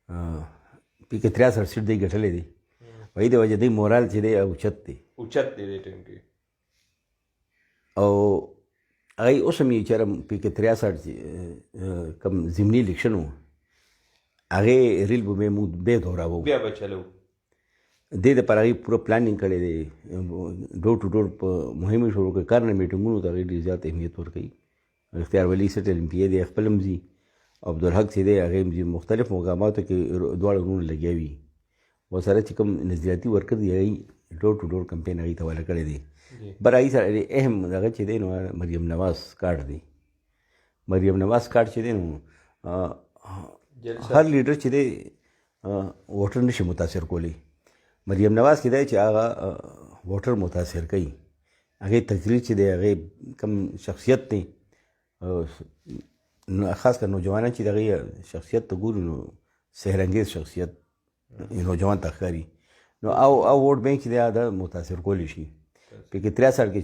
پی کې 63 سیټ دی ګټلې دی وایي د وجه دی مورال چې دی اوچت دی دې ټیم کې او هغه اوس هم یې چېرې پی کې 63 کوم ضمني الیکشن و هغې ریل به موږ بیا دوراوو بیا به چلو دې دپاره هغې پوره پلانینګ کړی دی ډور ټو ډور په مهمې شروع کړي کارنه میټینګونو ته هغې ډېر زیات اهمیت ورکوي اختیار ولی سټ المپیې دی خپل هم ځي عبدالحق چې دی هغې هم ځي مختلف مقاماتو کې دواړه وروڼه لګیا وي ورسره چې کوم نظریاتي ورکر دی هغې ډور ټو ډور کمپین هغې ته حواله کړی دی بر هغې سره اهم هغه چې دی نو مریم نواز کارډ دی مریم نواز کارډ چې دی نو هر لیډر چې دی ووټر نشي متاثر کولی مریم نواز کې دی چې هغه ووټر متاثر کوي هغې تقریر چې دی هغې کم شخصیت دی خاص کر نوجوانان چې د هغې شخصیت ته ګورو نو سحرانګیز شخصیت نوجوان ته ښکاري نو او ووټ بینک چې دی دا متاثر کولی شي پکې 63 کې